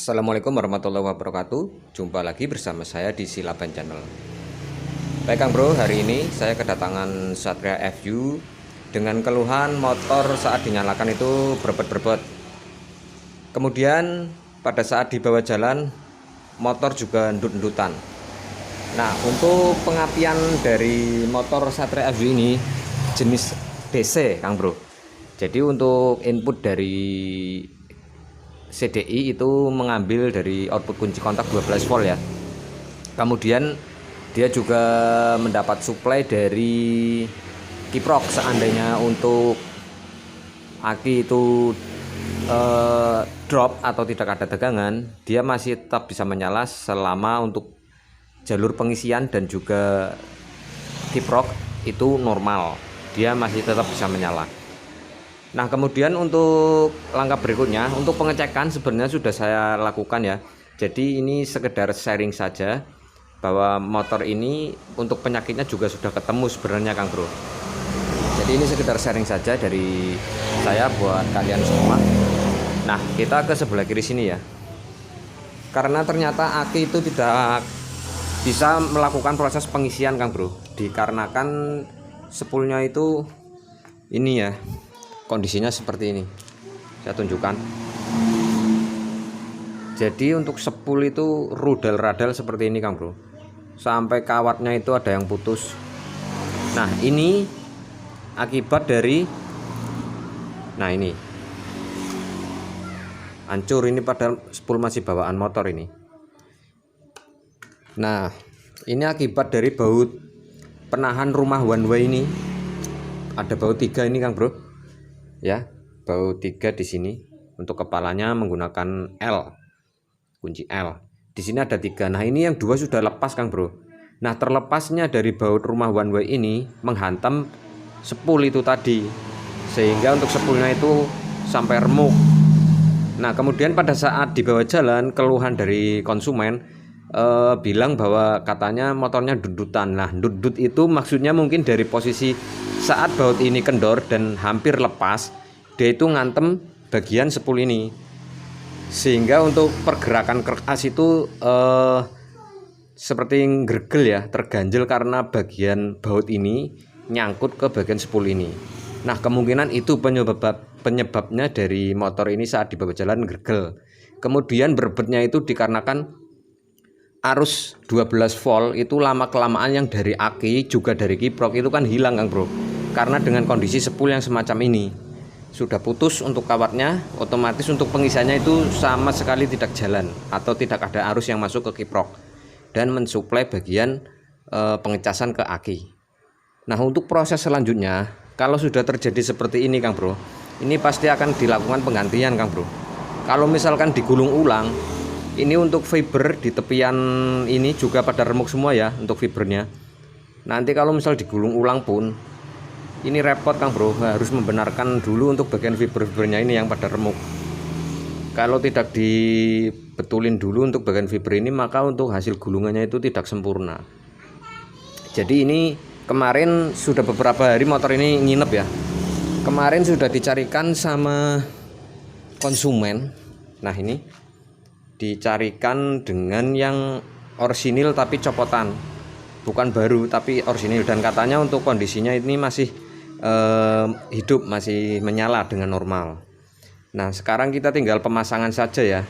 Assalamualaikum warahmatullahi wabarakatuh. Jumpa lagi bersama saya di Silaban Channel. Baik Kang Bro, hari ini saya kedatangan Satria FU dengan keluhan motor saat dinyalakan itu berbet-berbet. Kemudian pada saat dibawa jalan motor juga ndut-ndutan. Nah, untuk pengapian dari motor Satria FU ini jenis DC Kang Bro. Jadi untuk input dari CDI itu mengambil dari output kunci kontak 12 volt ya. Kemudian dia juga mendapat supply dari kiprok. Seandainya untuk aki itu drop atau tidak ada tegangan, dia masih tetap bisa menyala selama untuk jalur pengisian dan juga kiprok itu normal, dia masih tetap bisa menyala. Nah, kemudian untuk langkah berikutnya, untuk pengecekan sebenarnya sudah saya lakukan ya. Jadi ini sekedar sharing saja bahwa motor ini untuk penyakitnya juga sudah ketemu sebenarnya Kang Bro. Jadi ini sekedar sharing saja dari saya buat kalian semua. Nah, kita ke sebelah kiri sini ya. Karena ternyata aki itu tidak bisa melakukan proses pengisian Kang Bro, dikarenakan spoolnya itu ini ya. Kondisinya seperti ini, saya tunjukkan. Jadi untuk spool itu rudal-radal seperti ini Kang Bro, sampai kawatnya itu ada yang putus. Nah, ini akibat dari, nah ini hancur ini, padahal spool masih bawaan motor ini. Nah, ini akibat dari baut penahan rumah one way ini, ada baut 3 ini Kang Bro ya, baut 3 di sini. Untuk kepalanya menggunakan L, kunci L. Di sini ada 3. Nah, ini yang 2 sudah lepas Kang Bro. Nah, terlepasnya dari baut rumah one way ini menghantam spool itu tadi, sehingga untuk spoolnya itu sampai remuk. Nah, kemudian pada saat dibawa jalan, keluhan dari konsumen bilang bahwa katanya motornya dudutan. Nah, dudut itu maksudnya mungkin dari posisi saat baut ini kendor dan hampir lepas, dia itu ngantem bagian spool ini, sehingga untuk pergerakan kerkas itu seperti gergel ya, terganjel karena bagian baut ini nyangkut ke bagian spool ini. Nah, kemungkinan itu penyebabnya dari motor ini saat dibawa jalan gergel. Kemudian berbetnya itu dikarenakan arus 12 volt itu lama-kelamaan yang dari aki juga dari kiprok itu kan hilang Kang Bro. Karena dengan kondisi spool yang semacam ini sudah putus untuk kawatnya, otomatis untuk pengisiannya itu sama sekali tidak jalan atau tidak ada arus yang masuk ke kiprok dan mensuplai bagian pengecasan ke aki. Nah, untuk proses selanjutnya, kalau sudah terjadi seperti ini Kang Bro, ini pasti akan dilakukan penggantian Kang Bro. Kalau misalkan digulung ulang, ini untuk fiber di tepian ini juga pada remuk semua ya untuk fibernya. Nanti kalau misal digulung ulang pun ini repot Kang Bro, harus membenarkan dulu untuk bagian fiber-fibernya ini yang pada remuk. Kalau tidak dibetulin dulu untuk bagian fiber ini, maka untuk hasil gulungannya itu tidak sempurna. Jadi ini kemarin sudah beberapa hari motor ini nginep ya. Kemarin sudah dicarikan sama konsumen. Nah, ini dicarikan dengan yang orsinil tapi copotan, bukan baru tapi orsinil, dan katanya untuk kondisinya ini masih hidup, masih menyala dengan normal. Nah, sekarang kita tinggal pemasangan saja ya.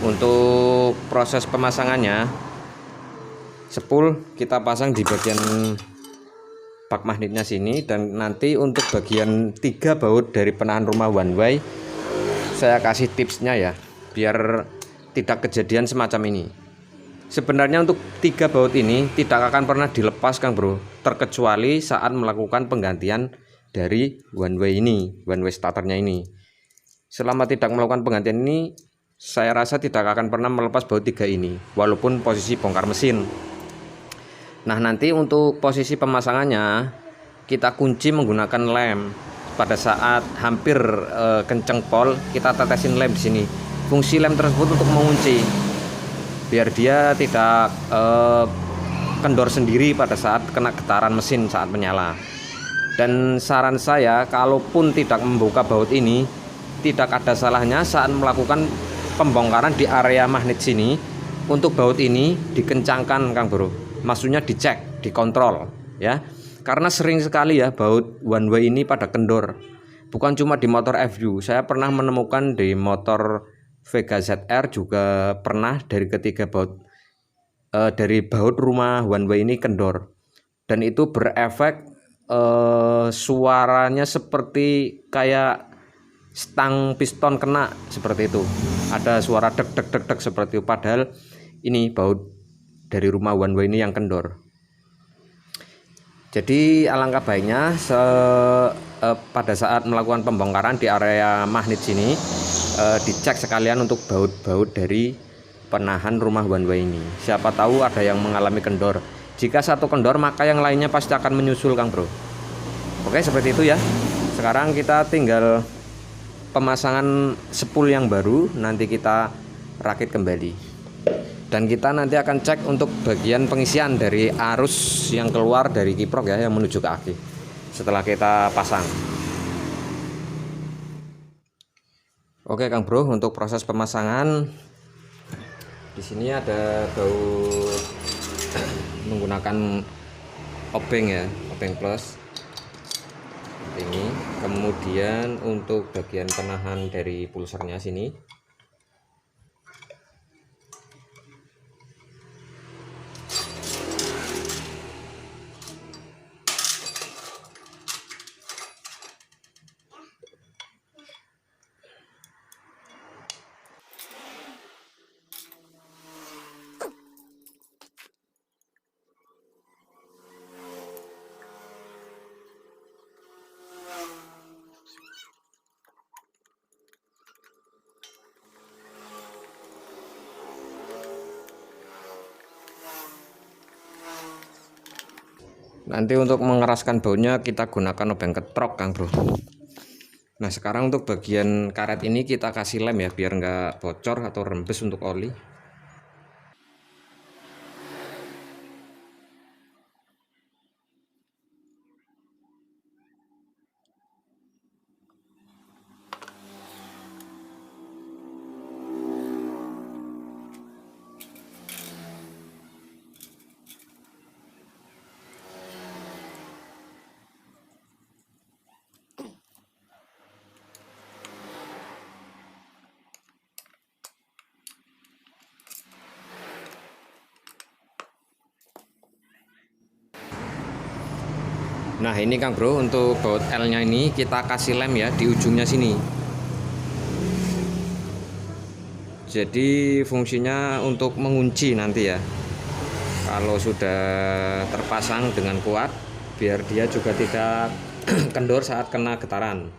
Untuk proses pemasangannya, spool kita pasang di bagian bak magnetnya sini, dan nanti untuk bagian 3 baut dari penahan rumah one way saya kasih tipsnya ya, biar tidak kejadian semacam ini. Sebenarnya untuk 3 baut ini tidak akan pernah dilepas Kang Bro, terkecuali saat melakukan penggantian dari one way ini, one way starternya ini. Selama tidak melakukan penggantian ini, saya rasa tidak akan pernah melepas baut 3 ini, walaupun posisi bongkar mesin. Nah, nanti untuk posisi pemasangannya kita kunci menggunakan lem. Pada saat hampir kenceng pol, kita tetesin lem di sini. Fungsi lem tersebut untuk mengunci biar dia tidak kendor sendiri pada saat kena getaran mesin saat menyala. Dan saran saya, kalaupun tidak membuka baut ini, tidak ada salahnya saat melakukan pembongkaran di area magnet sini, untuk baut ini dikencangkan Kang Bro, maksudnya dicek, dikontrol ya, karena sering sekali ya baut one way ini pada kendor. Bukan cuma di motor FU, saya pernah menemukan di motor Vega ZR juga pernah, dari ketiga baut dari baut rumah one way ini kendor, dan itu berefek suaranya seperti kayak stang piston kena, seperti itu, ada suara dek dek dek dek seperti itu, padahal ini baut dari rumah one way ini yang kendor. Jadi alangkah baiknya pada saat melakukan pembongkaran di area magnet sini dicek sekalian untuk baut-baut dari penahan rumah one way ini. Siapa tahu ada yang mengalami kendor. Jika satu kendor maka yang lainnya pasti akan menyusul Kang Bro. Oke, seperti itu ya. Sekarang kita tinggal pemasangan spool yang baru, nanti kita rakit kembali. Dan kita nanti akan cek untuk bagian pengisian dari arus yang keluar dari kiprok ya, yang menuju ke aki setelah kita pasang. Oke Kang Bro, untuk proses pemasangan di sini ada baut menggunakan obeng ya, obeng plus ini. Kemudian untuk bagian penahan dari pulsernya sini, nanti untuk mengeraskan bautnya kita gunakan obeng ketrok Kang Bro. Nah sekarang untuk bagian karet ini kita kasih lem ya, biar nggak bocor atau rembes untuk oli. Nah ini Kang Bro, untuk baut L nya ini kita kasih lem ya di ujungnya sini. Jadi fungsinya untuk mengunci nanti ya, kalau sudah terpasang dengan kuat, biar dia juga tidak kendor saat kena getaran.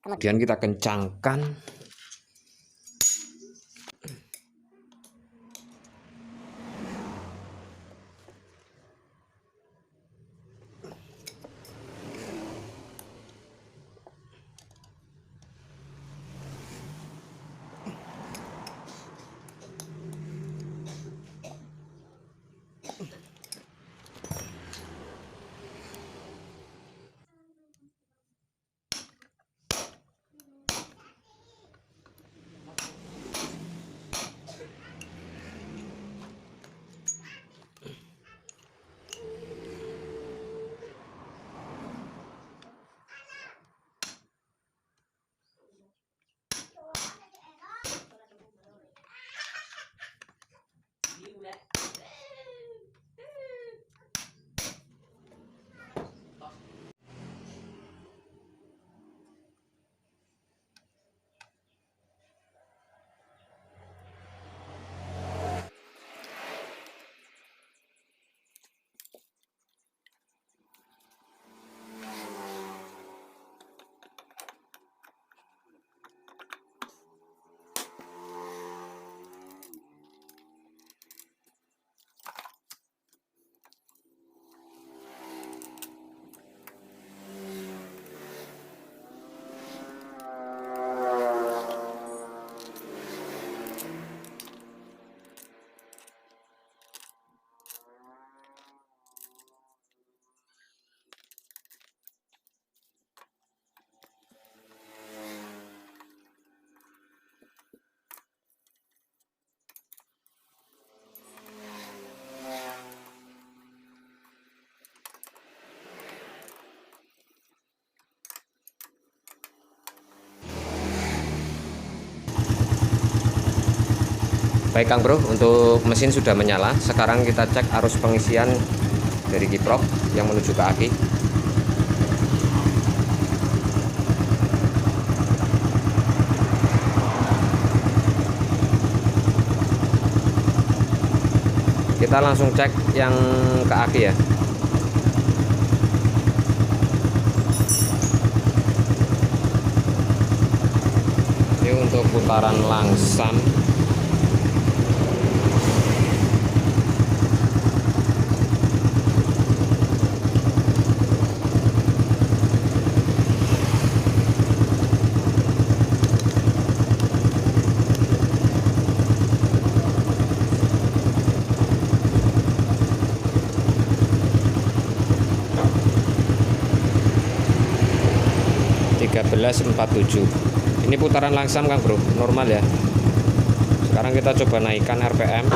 Kemudian kita kencangkan. Baik Kang Bro, untuk mesin sudah menyala. Sekarang kita cek arus pengisian dari kiprok yang menuju ke aki. Kita langsung cek yang ke aki ya. Ini untuk putaran langsam. Ini putaran langsam Kang Bro, normal ya. Sekarang kita coba naikkan RPM.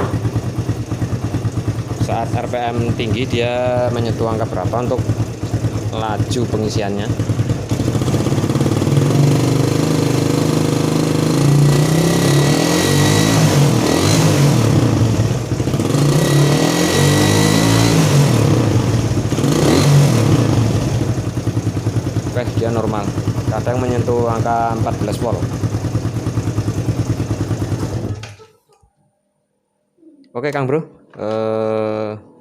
Saat RPM tinggi dia menyentuh angka berapa untuk laju pengisiannya. Oke, dia normal. Kadang menyentuh angka 14 volt. Oke Kang Bro,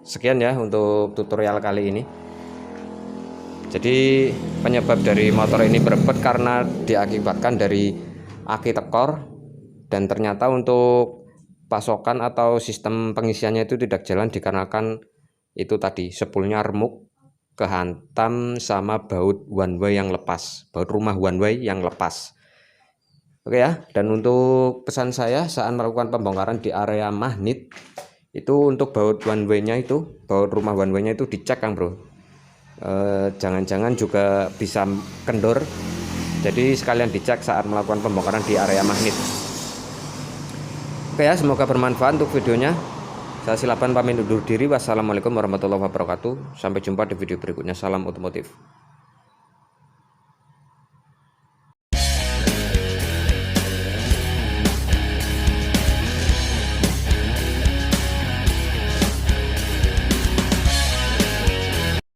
sekian ya untuk tutorial kali ini. Jadi penyebab dari motor ini berebet karena diakibatkan dari aki tekor, dan ternyata untuk pasokan atau sistem pengisiannya itu tidak jalan dikarenakan itu tadi spoolnya remuk, kehantam sama baut one way yang lepas, baut rumah one way yang lepas. Oke ya, dan untuk pesan saya saat melakukan pembongkaran di area magnet itu untuk baut one way nya itu, baut rumah one way nya itu dicek Kang Bro. Jangan-jangan juga bisa kendor, jadi sekalian dicek saat melakukan pembongkaran di area magnet. Oke ya, semoga bermanfaat untuk videonya. Saya silakan pamit undur diri. Wassalamualaikum warahmatullahi wabarakatuh. Sampai jumpa di video berikutnya. Salam otomotif.